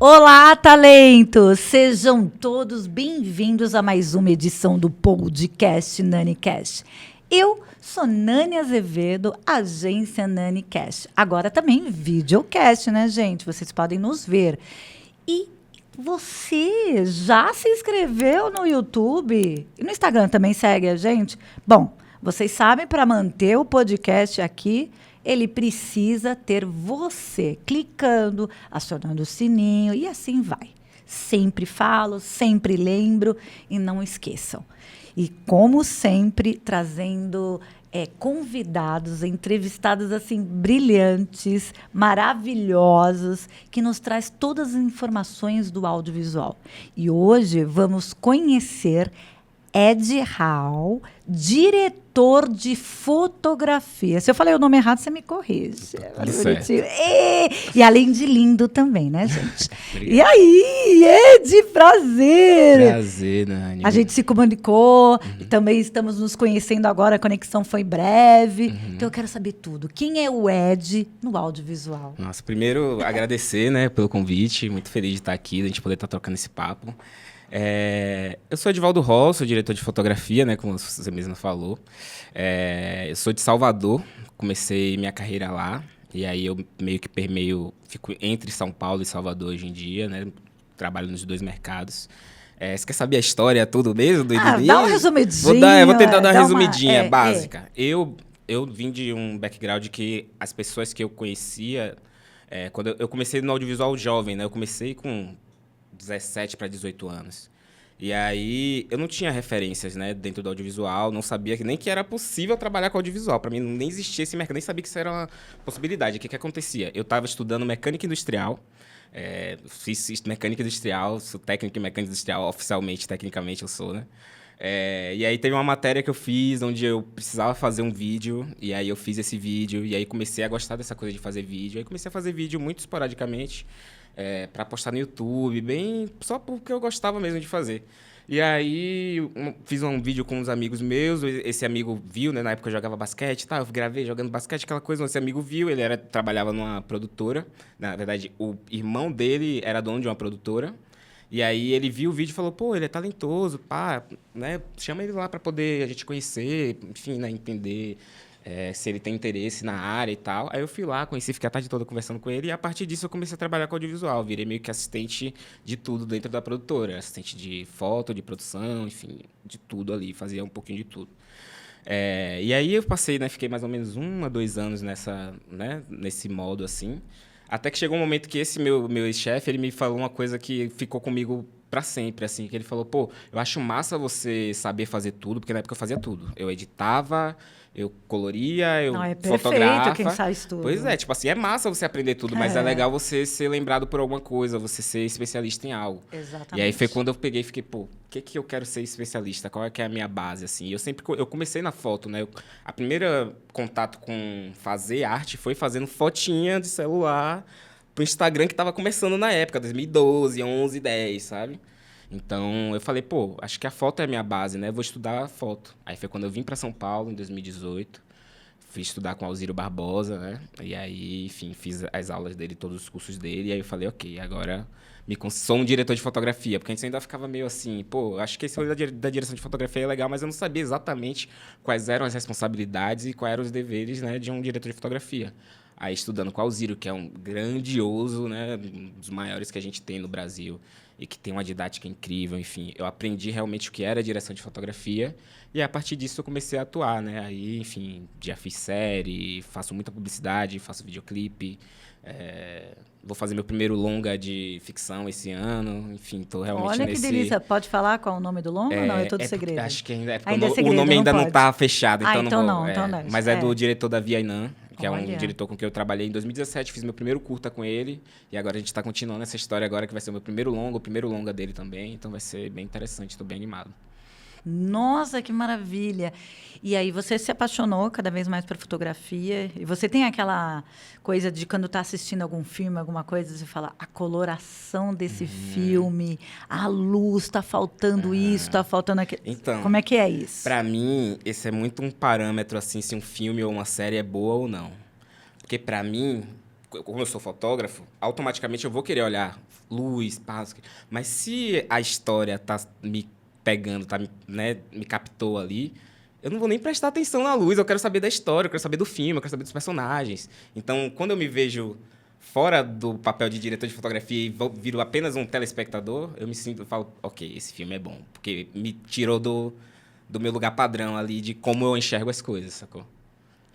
Olá, talentos! Sejam todos bem-vindos a mais uma edição do podcast NaniCast. Eu sou Nani Azevedo, agência NaniCast. Agora também videocast, né, gente? Vocês podem nos ver. E você já se inscreveu no YouTube? E no Instagram também segue a gente? Bom, vocês sabem, para manter o podcast aqui, ele precisa ter você clicando, acionando o sininho e assim vai. Sempre falo, sempre lembro e não esqueçam. E como sempre, trazendo convidados, entrevistados assim brilhantes, maravilhosos, que nos traz todas as informações do audiovisual. E hoje vamos conhecer Ed Hall, diretor de fotografia. Se eu falei o nome errado, você me corrige. E além de lindo também, né, gente? E aí, Ed, prazer! Prazer, Nani. A gente se comunicou, também estamos nos conhecendo agora, a conexão foi breve. Então eu quero saber tudo. Quem é o Ed no audiovisual? Nossa, primeiro agradecer, né, pelo convite. Muito feliz de estar aqui, de a gente poder estar trocando esse papo. Eu sou Edivaldo Hall, sou diretor de fotografia, né, como você mesmo falou. Eu sou de Salvador, comecei minha carreira lá, e aí eu meio que fico entre São Paulo e Salvador hoje em dia, né, trabalho nos dois mercados. Você quer saber a história tudo mesmo do início? Dá um resumidinho. Vou tentar dar uma resumidinha básica. Eu vim de um background que as pessoas que eu conhecia, quando eu comecei no audiovisual jovem, né, eu comecei com 17 para 18 anos. E aí, eu não tinha referências, né, dentro do audiovisual, não sabia nem que era possível trabalhar com audiovisual. Para mim, nem existia esse mercado, nem sabia que isso era uma possibilidade. O que acontecia? Eu estava estudando mecânica industrial, fiz mecânica industrial, sou técnico em mecânica industrial, oficialmente, tecnicamente eu sou, né? E aí teve uma matéria que eu fiz, onde eu precisava fazer um vídeo, e aí eu fiz esse vídeo, e aí comecei a gostar dessa coisa de fazer vídeo. Aí comecei a fazer vídeo muito esporadicamente, para postar no YouTube, bem só porque eu gostava mesmo de fazer. E aí fiz um vídeo com uns amigos meus, esse amigo viu, né, na época eu jogava basquete, tá, eu gravei jogando basquete, aquela coisa, esse amigo viu, ele trabalhava numa produtora, na verdade o irmão dele era dono de uma produtora, e aí ele viu o vídeo e falou, pô, ele é talentoso, pá, né, chama ele lá para poder a gente conhecer, enfim, né, entender se ele tem interesse na área e tal. Aí eu fui lá, conheci, fiquei a tarde toda conversando com ele, e a partir disso eu comecei a trabalhar com audiovisual, virei meio que assistente de tudo dentro da produtora, assistente de foto, de produção, enfim, de tudo ali, fazia um pouquinho de tudo. E aí eu passei, né, fiquei mais ou menos 1 a 2 anos nesse modo assim, até que chegou um momento que esse meu ex-chefe, ele me falou uma coisa que ficou comigo para sempre, assim, que ele falou, pô, eu acho massa você saber fazer tudo, porque na época eu fazia tudo. Eu editava, eu coloria, eu fotografava. Quem faz tudo. Pois é, tipo assim, é massa você aprender tudo, mas é legal você ser lembrado por alguma coisa, você ser especialista em algo. Exatamente. E aí foi quando eu peguei e fiquei, pô, o que eu quero ser especialista? Qual é que é a minha base, assim? Eu comecei na foto, né? A primeira contato com fazer arte foi fazendo fotinha de celular pro Instagram, que tava começando na época, 2012, 11, 10, sabe? Então, eu falei, pô, acho que a foto é a minha base, né? Vou estudar foto. Aí foi quando eu vim para São Paulo, em 2018. Fui estudar com o Alziro Barbosa, né? E aí, enfim, fiz as aulas dele, todos os cursos dele. E aí eu falei, ok, agora sou um diretor de fotografia. Porque a gente ainda ficava meio assim, pô, acho que esse rolê da direção de fotografia é legal, mas eu não sabia exatamente quais eram as responsabilidades e quais eram os deveres, né, de um diretor de fotografia. Aí estudando com o Alziro, que é um grandioso, né, um dos maiores que a gente tem no Brasil e que tem uma didática incrível, enfim. Eu aprendi realmente o que era direção de fotografia e a partir disso eu comecei a atuar, né? Aí, enfim, já fiz série, faço muita publicidade, faço videoclipe, vou fazer meu primeiro longa de ficção esse ano, enfim, estou realmente Olha nesse... que delícia, pode falar qual é o nome do longa ou não? É todo segredo? Acho que ainda ainda é segredo, o nome ainda não pode. está fechado, então então não vou. Então não. Mas é do diretor Davi Aynan, que é um Olha. diretor com quem eu trabalhei em 2017, fiz meu primeiro curta com ele, e agora a gente está continuando essa história agora, que vai ser o meu primeiro longa dele também, então vai ser bem interessante, estou bem animado. Nossa, que maravilha! E aí você se apaixonou cada vez mais por fotografia. E você tem aquela coisa de quando está assistindo algum filme, alguma coisa, você fala, a coloração desse filme, a luz, está faltando isso, está faltando aquilo. Então, como é que é isso? Para mim, esse é muito um parâmetro, assim, se um filme ou uma série é boa ou não. Porque para mim, como eu sou fotógrafo, automaticamente eu vou querer olhar luz, paz. Mas se a história tá me pegando, me captou ali, eu não vou nem prestar atenção na luz. Eu quero saber da história, eu quero saber do filme, eu quero saber dos personagens. Então, quando eu me vejo fora do papel de diretor de fotografia e viro apenas um telespectador, eu falo, ok, esse filme é bom. Porque me tirou do meu lugar padrão ali de como eu enxergo as coisas, sacou?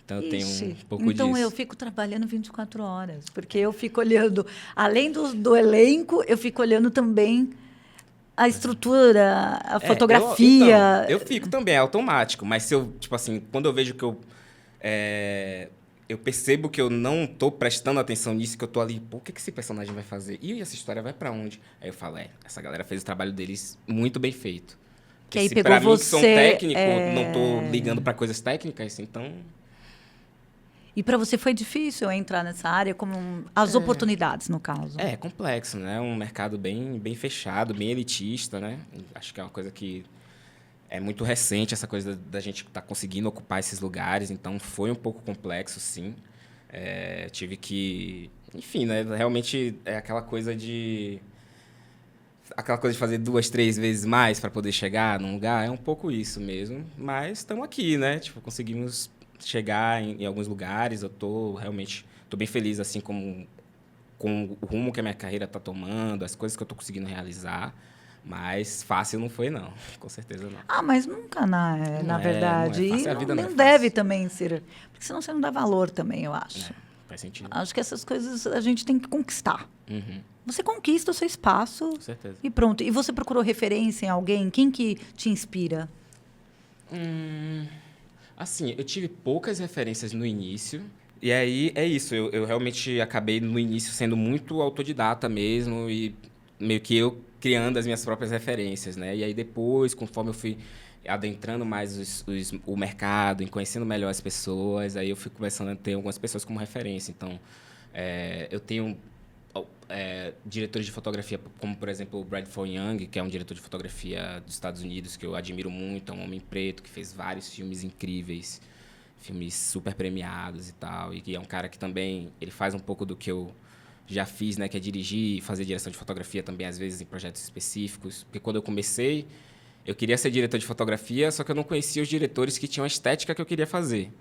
Então, eu tenho um pouco disso. Então, eu fico trabalhando 24 horas, porque eu fico olhando, além do elenco, eu fico olhando também a estrutura, a fotografia. Eu fico também, é automático. Mas se eu, tipo assim, quando eu vejo que eu percebo que eu não tô prestando atenção nisso, que eu tô ali, pô, o que esse personagem vai fazer? E essa história vai pra onde? Aí eu falo, essa galera fez o trabalho deles muito bem feito. Que aí se pegou pra mim, que sou um você, técnico, não tô ligando pra coisas técnicas, então... E para você foi difícil entrar nessa área, como as oportunidades, no caso? É complexo, né? É um mercado bem fechado, bem elitista, né? Acho que é uma coisa que é muito recente, essa coisa da gente estar conseguindo ocupar esses lugares. Então, foi um pouco complexo, sim. Tive que... Enfim, né? Realmente é aquela coisa de fazer 2, 3 vezes mais para poder chegar num lugar. É um pouco isso mesmo. Mas estamos aqui, né? Tipo, conseguimos chegar em alguns lugares. Eu realmente tô bem feliz, assim, com o rumo que a minha carreira está tomando, as coisas que eu estou conseguindo realizar. Mas fácil não foi, não. Com certeza não. Ah, mas nunca, na verdade. Não é fácil, a vida não é deve fácil. também ser. Porque senão você não dá valor também, eu acho. Faz sentido. Acho que essas coisas a gente tem que conquistar. Uhum. Você conquista o seu espaço. Com certeza. E pronto. E você procurou referência em alguém? Quem que te inspira? Assim, eu tive poucas referências no início. E aí, é isso. Eu realmente acabei, no início, sendo muito autodidata mesmo. E meio que eu criando as minhas próprias referências, né? E aí, depois, conforme eu fui adentrando mais o mercado, e conhecendo melhor as pessoas, aí eu fui começando a ter algumas pessoas como referência. Então, eu tenho diretores de fotografia, como, por exemplo, o Bradford Young, que é um diretor de fotografia dos Estados Unidos, que eu admiro muito. É um homem preto que fez vários filmes incríveis, filmes super premiados e tal. E que é um cara que também ele faz um pouco do que eu já fiz, né? Que é dirigir e fazer direção de fotografia também, às vezes, em projetos específicos. Porque quando eu comecei, eu queria ser diretor de fotografia, só que eu não conhecia os diretores que tinham a estética que eu queria fazer.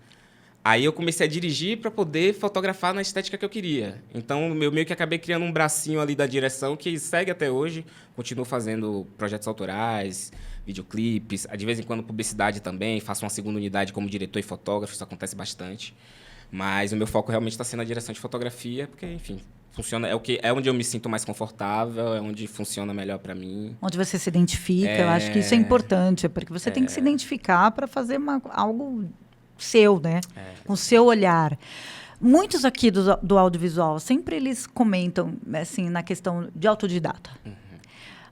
Aí eu comecei a dirigir para poder fotografar na estética que eu queria. Então, eu meio que acabei criando um bracinho ali da direção que segue até hoje. Continuo fazendo projetos autorais, videoclipes, de vez em quando publicidade também. Faço uma segunda unidade como diretor e fotógrafo, isso acontece bastante. Mas o meu foco realmente está sendo a direção de fotografia, porque, enfim, funciona, é onde eu me sinto mais confortável, é onde funciona melhor para mim. Onde você se identifica, eu acho que isso é importante, porque você tem que se identificar para fazer algo seu, né? Com o seu olhar. Muitos aqui do audiovisual, sempre eles comentam, assim, na questão de autodidata.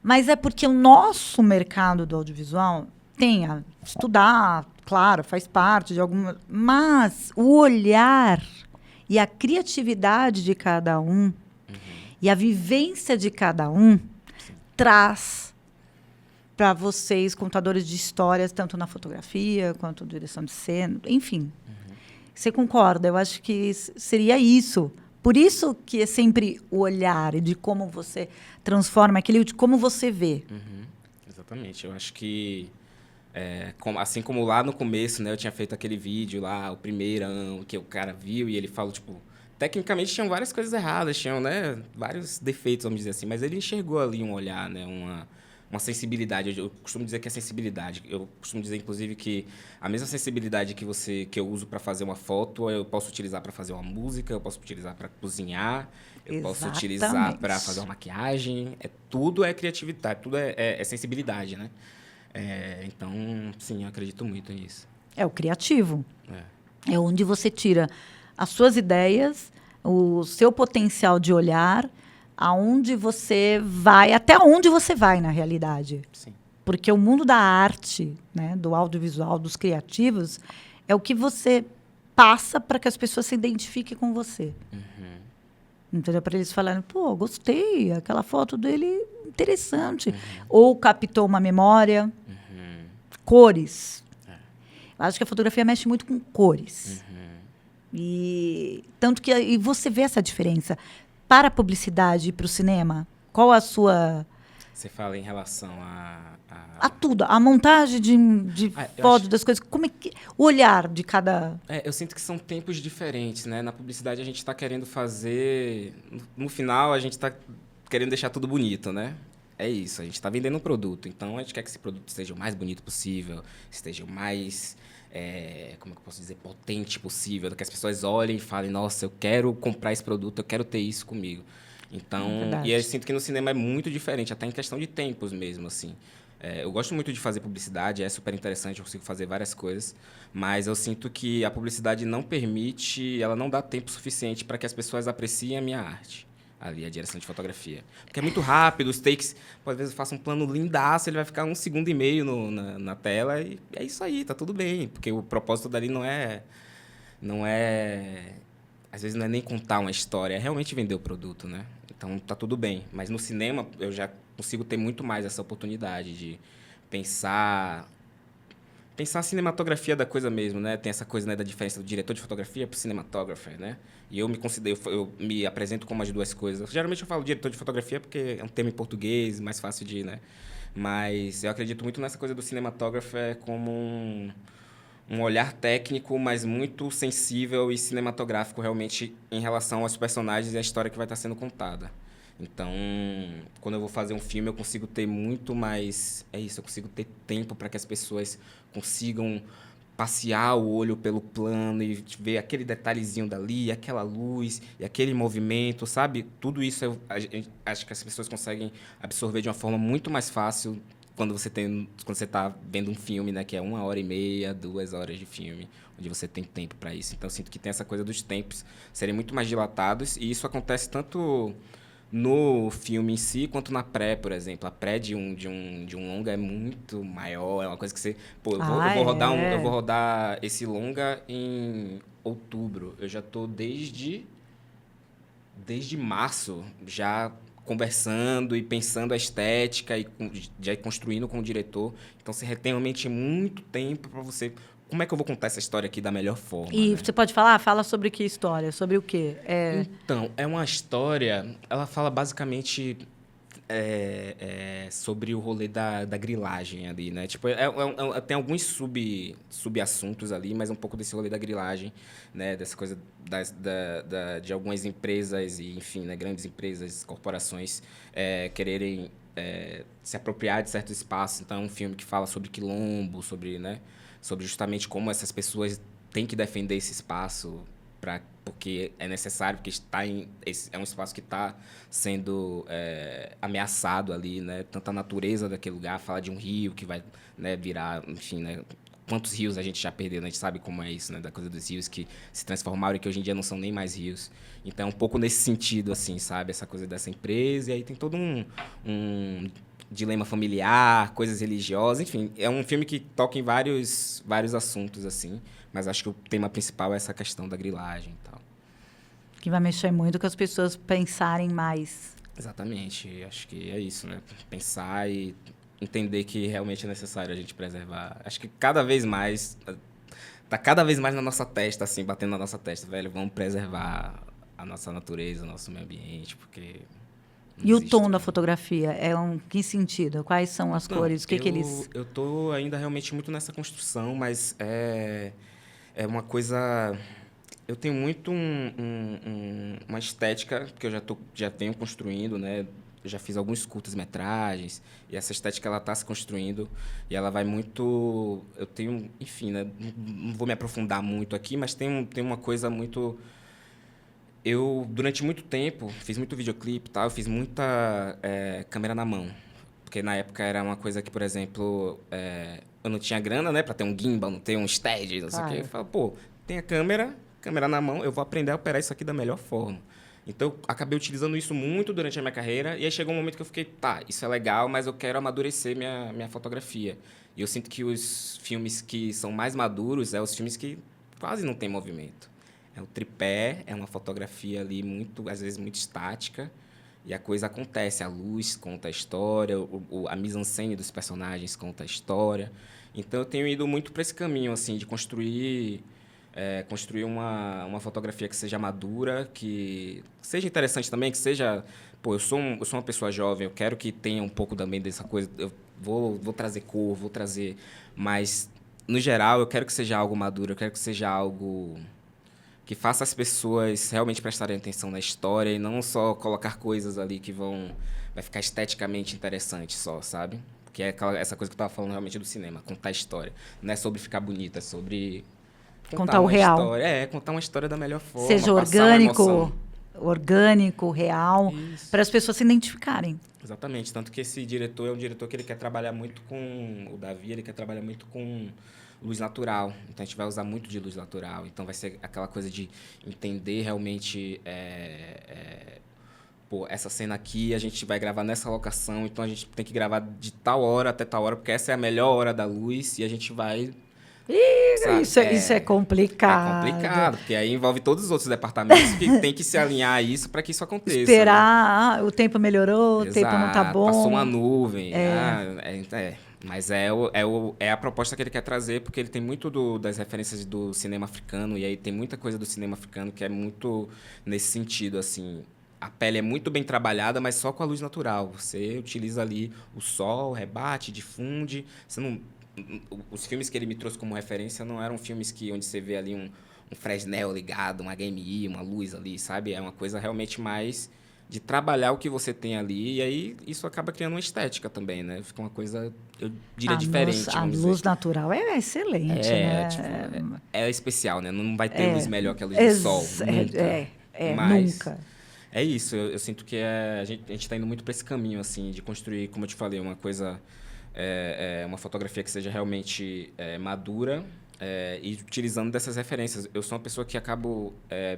Mas é porque o nosso mercado do audiovisual tem a estudar, claro, faz parte de alguma... Mas o olhar e a criatividade de cada um e a vivência de cada um traz para vocês, contadores de histórias, tanto na fotografia quanto direção de cena, enfim. Você concorda? Eu acho que seria isso. Por isso que é sempre o olhar e de como você transforma aquilo, de como você vê. Exatamente. Eu acho que, assim como lá no começo, né, eu tinha feito aquele vídeo lá, o primeirão, que o cara viu e ele falou, tipo... Tecnicamente, tinham várias coisas erradas, tinham, né, vários defeitos, vamos dizer assim, mas ele enxergou ali um olhar, né, uma sensibilidade. Eu costumo dizer que é sensibilidade. Eu costumo dizer, inclusive, que a mesma sensibilidade que eu uso para fazer uma foto, eu posso utilizar para fazer uma música, eu posso utilizar para cozinhar, eu posso utilizar para fazer uma maquiagem. Tudo é criatividade, tudo é sensibilidade, né? Então, sim, eu acredito muito nisso. É o criativo. É onde você tira as suas ideias, o seu potencial de olhar, aonde você vai, até onde você vai, na realidade. Sim. Porque o mundo da arte, né, do audiovisual, dos criativos, é o que você passa para que as pessoas se identifiquem com você. Entendeu? Para eles falarem, pô, gostei, aquela foto dele interessante. Ou captou uma memória. Cores. Eu acho que a fotografia mexe muito com cores. E tanto que e você vê essa diferença para a publicidade e para o cinema? Qual a sua... Você fala em relação A tudo, a montagem de fotos das coisas, como é que o olhar de cada... Eu sinto que são tempos diferentes, né? Na publicidade a gente está querendo fazer... No final a gente está querendo deixar tudo bonito, né? É isso, a gente está vendendo um produto, então a gente quer que esse produto esteja o mais bonito possível, esteja o mais, como é que eu posso dizer, potente possível, que as pessoas olhem e falem, nossa, eu quero comprar esse produto, eu quero ter isso comigo. Então, e eu sinto que no cinema é muito diferente, até em questão de tempos mesmo, assim. Eu gosto muito de fazer publicidade, é super interessante, eu consigo fazer várias coisas, mas eu sinto que a publicidade não permite, ela não dá tempo suficiente para que as pessoas apreciem a minha arte, ali, a direção de fotografia. Porque é muito rápido, os takes, às vezes eu faço um plano lindaço, ele vai ficar 1,5 segundos na tela, e é isso aí, tá tudo bem, porque o propósito dali não é, às vezes não é nem contar uma história, é realmente vender o produto, né? Então, tá tudo bem. Mas no cinema, eu já consigo ter muito mais essa oportunidade de pensar a cinematografia da coisa mesmo, né? Tem essa coisa, né, da diferença do diretor de fotografia para o cinematographer, né? E eu me considero, eu me apresento como as duas coisas. Geralmente eu falo diretor de fotografia porque é um termo em português, mais fácil de, né? Mas eu acredito muito nessa coisa do cinematographer como um olhar técnico, mas muito sensível e cinematográfico realmente em relação aos personagens e à história que vai estar sendo contada. Então, quando eu vou fazer um filme, eu consigo ter muito mais... É isso, eu consigo ter tempo para que as pessoas consigam passear o olho pelo plano e ver aquele detalhezinho dali, aquela luz e aquele movimento, sabe? Tudo isso acho que as pessoas conseguem absorver de uma forma muito mais fácil quando você está vendo um filme, né, que é 1h30, 2 horas de filme, onde você tem tempo para isso. Então, eu sinto que tem essa coisa dos tempos serem muito mais dilatados, e isso acontece tanto no filme em si, quanto na pré, por exemplo. A pré de um longa é muito maior, é uma coisa que você... Pô, eu vou rodar esse longa em outubro. Eu já tô desde março, já conversando e pensando a estética e já ir construindo com o diretor. Então, você retém realmente muito tempo para você... Como é que eu vou contar essa história aqui da melhor forma? E né? você pode falar? Fala sobre que história? Sobre o quê? Então, é uma história... Ela fala basicamente sobre o rolê da grilagem ali, né? Tipo, tem alguns subassuntos ali, mas um pouco desse rolê da grilagem, né? Dessa coisa de algumas empresas e, enfim, né? Grandes empresas, corporações quererem se apropriar de certos espaços. Então, é um filme que fala sobre quilombo, sobre justamente como essas pessoas têm que defender esse espaço porque é necessário, porque é um espaço que está sendo ameaçado ali, né? Tanto a natureza daquele lugar, fala de um rio que vai, né, virar, enfim, né? Quantos rios a gente já perdeu, né? A gente sabe como é isso, né? Da coisa dos rios que se transformaram e que hoje em dia não são nem mais rios. Então, é um pouco nesse sentido, assim, sabe? Essa coisa dessa empresa, e aí tem todo um dilema familiar, coisas religiosas, enfim. É um filme que toca em vários assuntos, assim, mas acho que o tema principal é essa questão da grilagem e tal. Que vai mexer muito com as pessoas pensarem mais. Exatamente. Acho que é isso, né? Pensar e entender que realmente é necessário a gente preservar. Acho que cada vez mais... Tá cada vez mais na nossa testa, assim, batendo na nossa testa, velho. Vamos preservar a nossa natureza, o nosso meio ambiente, porque... E o tom da fotografia? Que sentido? Quais são as cores? O que eles... Eu tô ainda realmente muito nessa construção, mas é uma coisa... Eu tenho muito uma estética que eu já venho construindo, né? Eu já fiz alguns curtas-metragens, e essa estética ela está se construindo, e ela vai muito... Eu tenho, enfim, né? Não vou me aprofundar muito aqui, mas tem uma coisa muito... Eu, durante muito tempo, fiz muito videoclipe, tá? Eu fiz muita câmera na mão. Porque na época era uma coisa que, por exemplo, eu não tinha grana, né? Pra ter um gimbal, não ter um stead, não sei o quê. Eu falo, pô, tem a câmera na mão, eu vou aprender a operar isso aqui da melhor forma. Então, eu acabei utilizando isso muito durante a minha carreira. E aí chegou um momento que eu fiquei, tá, isso é legal, mas eu quero amadurecer minha fotografia. E eu sinto que os filmes que são mais maduros os filmes que quase não tem movimento. É o tripé, é uma fotografia ali às vezes muito estática, e a coisa acontece, a luz conta a história, a mise-en-scène dos personagens conta a história. Então eu tenho ido muito para esse caminho assim de construir construir uma fotografia que seja madura, que seja interessante também, que seja... Pô, eu sou uma pessoa jovem, eu quero que tenha um pouco também dessa coisa. Eu vou trazer cor, vou trazer... Mas, no geral, eu quero que seja algo maduro, eu quero que seja algo que faça as pessoas realmente prestarem atenção na história e não só colocar coisas ali que vai ficar esteticamente interessante só, sabe? Que é essa coisa que eu estava falando realmente do cinema, contar a história. Não é sobre ficar bonita, é sobre contar o real. História, contar uma história da melhor forma. Seja orgânico, real, para as pessoas se identificarem. Exatamente, tanto que esse diretor é um diretor que ele quer trabalhar muito com... O Davi, ele quer trabalhar muito com luz natural. Então, a gente vai usar muito de luz natural. Então, vai ser aquela coisa de entender realmente... Pô, essa cena aqui a gente vai gravar nessa locação, então a gente tem que gravar de tal hora até tal hora, porque essa é a melhor hora da luz e a gente vai... Isso é complicado. É complicado, porque aí envolve todos os outros departamentos que tem que se alinhar a isso para que isso aconteça. Esperar, né? O tempo melhorou, Exato, o tempo não tá bom. Passou uma nuvem. Mas é a proposta que ele quer trazer, porque ele tem muito das referências do cinema africano, e aí tem muita coisa do cinema africano que é muito nesse sentido, assim... A pele é muito bem trabalhada, mas só com a luz natural. Você utiliza ali o sol, rebate, difunde. Você não... Os filmes que ele me trouxe como referência não eram filmes onde você vê ali um Fresnel ligado, um HMI, uma luz ali, sabe? É uma coisa realmente mais de trabalhar o que você tem ali. E aí isso acaba criando uma estética também, né? Fica uma coisa, eu diria, diferente. A luz natural é excelente, né? Tipo, é especial, né? Não vai ter luz melhor que a luz do sol. Nunca. É isso, eu sinto que a gente está indo muito para esse caminho, assim, de construir, como eu te falei, uma coisa, uma fotografia que seja realmente madura e utilizando dessas referências. Eu sou uma pessoa que acabo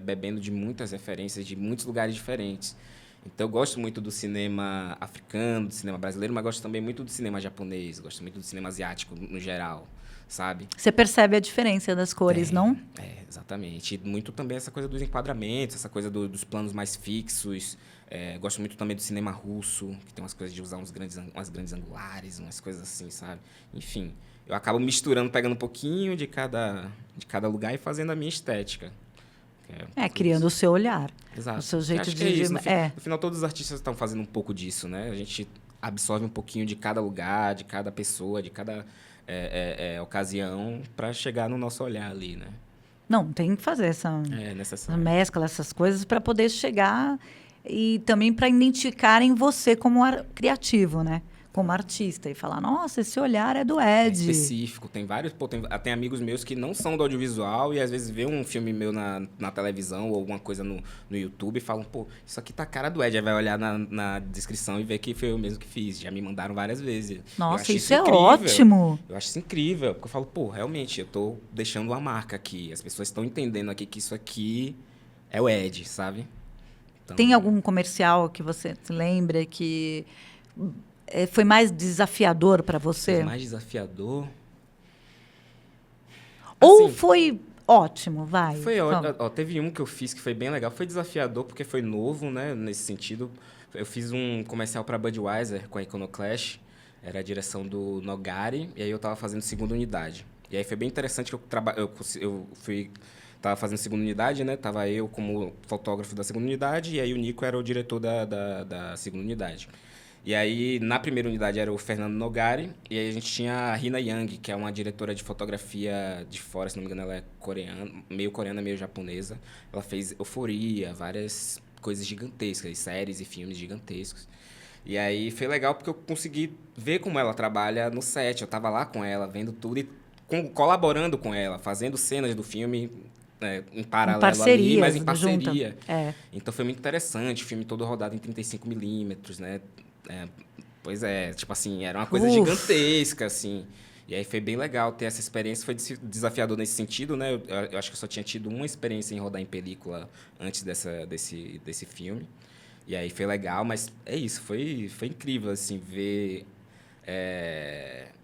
bebendo de muitas referências, de muitos lugares diferentes. Então, eu gosto muito do cinema africano, do cinema brasileiro, mas gosto também muito do cinema japonês, gosto muito do cinema asiático, no geral, sabe? Você percebe a diferença das cores, não? Exatamente. E muito também essa coisa dos enquadramentos, essa coisa dos planos mais fixos. Gosto muito também do cinema russo, que tem umas coisas de usar umas grandes angulares, umas coisas assim, sabe? Enfim, eu acabo misturando, pegando um pouquinho de cada lugar e fazendo a minha estética. Criando o seu olhar. Exato. O seu jeito de... isso. No final, todos os artistas estão fazendo um pouco disso, né? A gente absorve um pouquinho de cada lugar, de cada pessoa, de cada ocasião, para chegar no nosso olhar ali, né? Não, tem que fazer essa mescla, essas coisas, para poder chegar e também para identificar em você como criativo, né? Como artista, e falar, nossa, esse olhar é do Ed. É específico. Tem vários... tem amigos meus que não são do audiovisual e às vezes vê um filme meu na televisão ou alguma coisa no YouTube e falam, pô, isso aqui tá a cara do Ed. Aí vai olhar na descrição e ver que foi eu mesmo que fiz. Já me mandaram várias vezes. Nossa, isso é ótimo. Eu acho isso incrível. Porque eu falo, pô, realmente, eu tô deixando uma marca aqui. As pessoas estão entendendo aqui que isso aqui é o Ed, sabe? Então, tem algum comercial que você se lembra que... foi mais desafiador para você? Mais desafiador? Ou assim, foi ótimo, vai? Foi ótimo. Teve um que eu fiz que foi bem legal. Foi desafiador porque foi novo, né? Nesse sentido. Eu fiz um comercial para Budweiser com a Iconoclash. Era a direção do Nogari. E aí eu estava fazendo segunda unidade. E aí foi bem interessante que eu tava fazendo segunda unidade, né? Tava eu como fotógrafo da segunda unidade. E aí o Nico era o diretor da segunda unidade. E aí, na primeira unidade, era o Fernando Nogari. E aí a gente tinha a Rina Yang, que é uma diretora de fotografia de fora, se não me engano, ela é coreana, meio japonesa. Ela fez Euforia, várias coisas gigantescas, séries e filmes gigantescos. E aí foi legal porque eu consegui ver como ela trabalha no set. Eu tava lá com ela, vendo tudo e colaborando com ela, fazendo cenas do filme... em paralelo ali, mas em parceria. Então foi muito interessante, o filme todo rodado em 35mm, né? Pois é, tipo assim, era uma coisa gigantesca, assim. E aí foi bem legal ter essa experiência, foi desafiador nesse sentido, né? Eu acho que eu só tinha tido uma experiência em rodar em película antes desse filme. E aí foi legal, mas é isso, foi incrível, assim, ver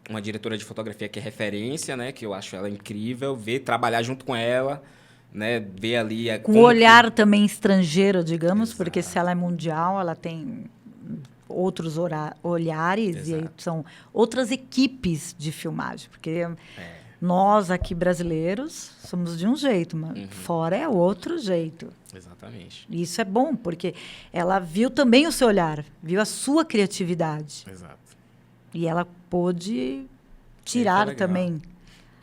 uma diretora de fotografia que é referência, né? Que eu acho ela incrível, ver trabalhar junto com ela, né? Ver ali... Com um olhar também estrangeiro, digamos, exato, porque se ela é mundial, ela tem outros olhares, exato, e aí são outras equipes de filmagem, porque Nós aqui brasileiros somos de um jeito, mas fora é outro jeito. Exatamente. E isso é bom, porque ela viu também o seu olhar, viu a sua criatividade. Exato. E ela pôde tirar também.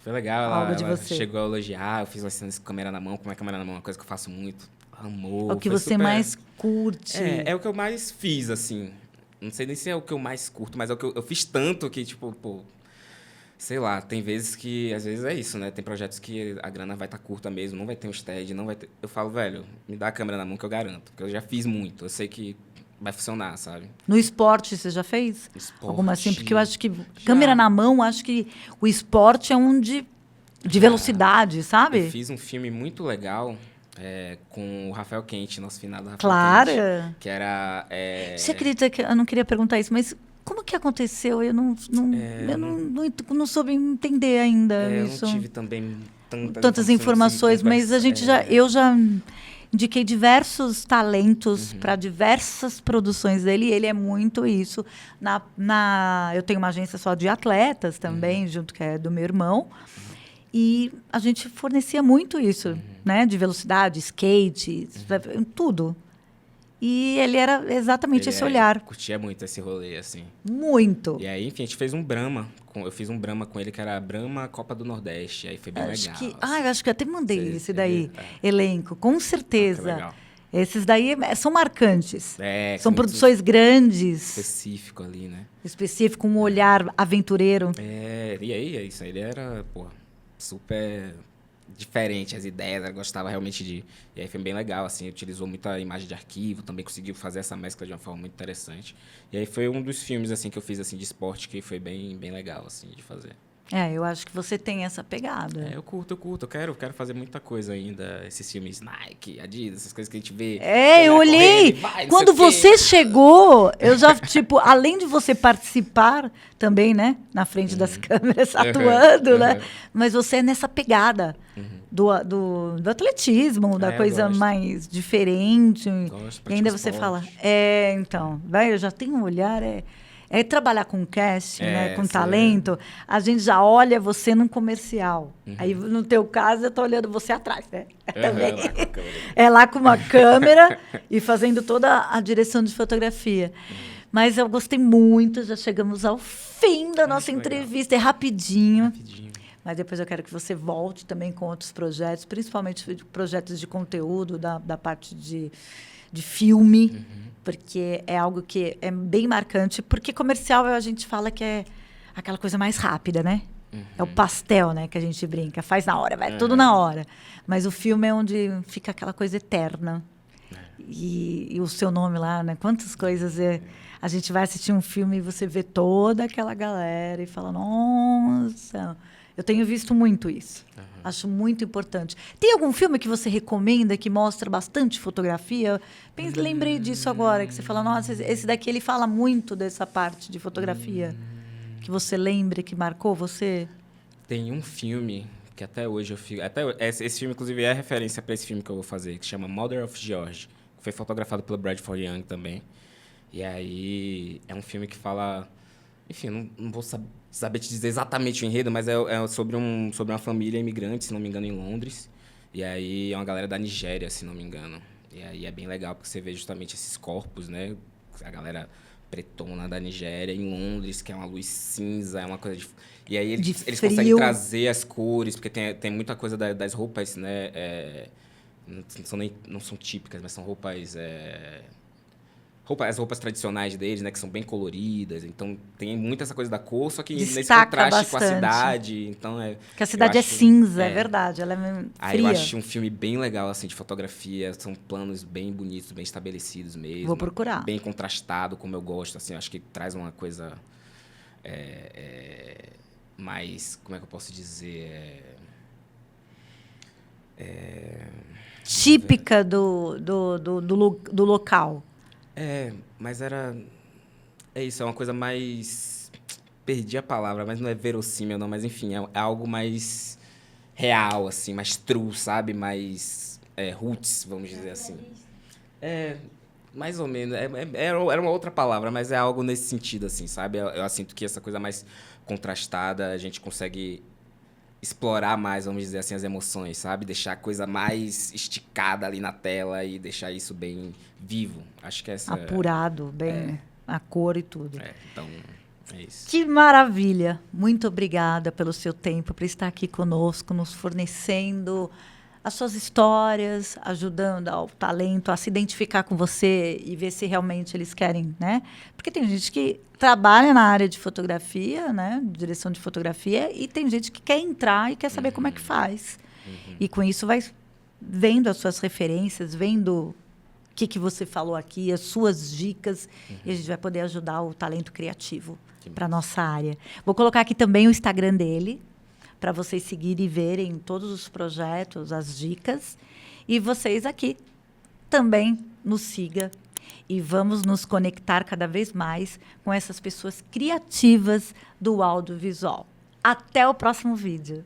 Foi legal, algo de ela você. chegou a elogiar, eu fiz umas cenas com câmera na mão, como é câmera na mão, uma coisa que eu faço muito. Amor. É o que você mais curte. É o que eu mais fiz, assim. Não sei nem se é o que eu mais curto, mas é o que eu fiz tanto que, tipo, pô, sei lá, tem vezes que, às vezes é isso, né? Tem projetos que a grana vai estar curta mesmo, não vai ter um stead, não vai ter... Eu falo, velho, me dá a câmera na mão que eu garanto, porque eu já fiz muito, eu sei que vai funcionar, sabe? No esporte, você já fez? Esporte. Alguma assim? Porque eu acho que câmera na mão, acho que o esporte é um de velocidade, sabe? Eu fiz um filme muito legal com o Rafael Quente, nosso finado Rafael Claro. Quente, que era... Você acredita que eu não queria perguntar isso, mas como que aconteceu? Eu não soube entender ainda isso. Eu não tive também tantas informações, mas eu já indiquei diversos talentos para diversas produções dele, e ele é muito isso. Eu tenho uma agência só de atletas também, junto que é do meu irmão, e a gente fornecia muito isso, né? De velocidade, skate, tudo. E ele era exatamente esse olhar. Curtia muito esse rolê, assim. Muito. E aí, enfim, a gente fez um Brahma. Eu fiz um Brahma com ele, que era a Brahma Copa do Nordeste. Aí foi bem legal. Eu acho que eu até mandei esse daí, elenco, com certeza. Legal. Esses daí são marcantes. São produções grandes. Específico ali, né? Específico, um olhar aventureiro. E aí, é isso. Ele era, pô, super diferente as ideias, ela gostava realmente de... E aí foi bem legal, assim, utilizou muita imagem de arquivo, também conseguiu fazer essa mescla de uma forma muito interessante. E aí foi um dos filmes, assim, que eu fiz, assim, de esporte, que foi bem legal, assim, de fazer. Eu acho que você tem essa pegada. Eu curto, eu quero fazer muita coisa ainda, esses filmes Nike, Adidas, essas coisas que a gente vê. Eu olhei, quando você chegou, eu já, tipo, além de você participar também, né, na frente das câmeras, atuando, né, mas você é nessa pegada do atletismo, da coisa mais diferente. Gosto, e ainda você esporte. Fala, então, eu já tenho um olhar, trabalhar com casting, né, com talento, a gente já olha você num comercial. Aí, no teu caso, eu tô olhando você atrás, né? Também. Lá com uma câmera e fazendo toda a direção de fotografia. Mas eu gostei muito, já chegamos ao fim da nossa entrevista. Legal. É rapidinho. Mas depois eu quero que você volte também com outros projetos, principalmente projetos de conteúdo, da parte de filme. Porque é algo que é bem marcante. Porque comercial, a gente fala que é aquela coisa mais rápida, né? É o pastel, né? Que a gente brinca. Faz na hora, vai tudo na hora. Mas o filme é onde fica aquela coisa eterna. E o seu nome lá, né? Quantas coisas a gente vai assistir um filme e você vê toda aquela galera e fala, nossa... Eu tenho visto muito isso. Acho muito importante. Tem algum filme que você recomenda que mostra bastante fotografia? Lembrei disso agora, que você fala, nossa, esse daqui ele fala muito dessa parte de fotografia. Que você lembra, que marcou você? Tem um filme que até hoje eu fico... Esse filme, inclusive, é a referência para esse filme que eu vou fazer, que chama Mother of George, que foi fotografado pelo Bradford Young também. E aí é um filme que fala... Enfim, não vou saber te dizer exatamente o enredo, mas é sobre uma família imigrante, se não me engano, em Londres. E aí é uma galera da Nigéria, se não me engano. E aí é bem legal, porque você vê justamente esses corpos, né? A galera pretona da Nigéria, em Londres, que é uma luz cinza, é uma coisa de... E aí eles conseguem trazer as cores, porque tem muita coisa das roupas, né? Não são típicas, mas são roupas... As roupas tradicionais deles, né, que são bem coloridas, então tem muita essa coisa da cor, só que nesse contraste bastante com a cidade, então que a cidade é cinza, é verdade, ela é fria. Aí eu acho um filme bem legal, assim, de fotografia, são planos bem bonitos, bem estabelecidos mesmo. Vou procurar. Bem contrastado, como eu gosto, assim, acho que traz uma coisa mais, como é que eu posso dizer, típica do local. Mas é isso, é uma coisa mais... Perdi a palavra, mas não é verossímil, não. Mas, enfim, é algo mais real, assim, mais true, sabe? Mais roots, vamos dizer assim. Mais ou menos. Era uma outra palavra, mas é algo nesse sentido, assim, sabe? Eu sinto que essa coisa mais contrastada, a gente consegue explorar mais, vamos dizer assim, as emoções, sabe? Deixar a coisa mais esticada ali na tela e deixar isso bem vivo. Acho que essa... Apurado, bem a cor e tudo. Então, é isso. Que maravilha! Muito obrigada pelo seu tempo, por estar aqui conosco, nos fornecendo as suas histórias, ajudando ao talento a se identificar com você e ver se realmente eles querem, né? Porque tem gente que trabalha na área de fotografia, né? Direção de fotografia, e tem gente que quer entrar e quer saber como é que faz. E com isso vai vendo as suas referências, vendo o que você falou aqui, as suas dicas, e a gente vai poder ajudar o talento criativo para a nossa área. Vou colocar aqui também o Instagram dele, para vocês seguirem e verem todos os projetos, as dicas. E vocês aqui também nos sigam. E vamos nos conectar cada vez mais com essas pessoas criativas do audiovisual. Até o próximo vídeo.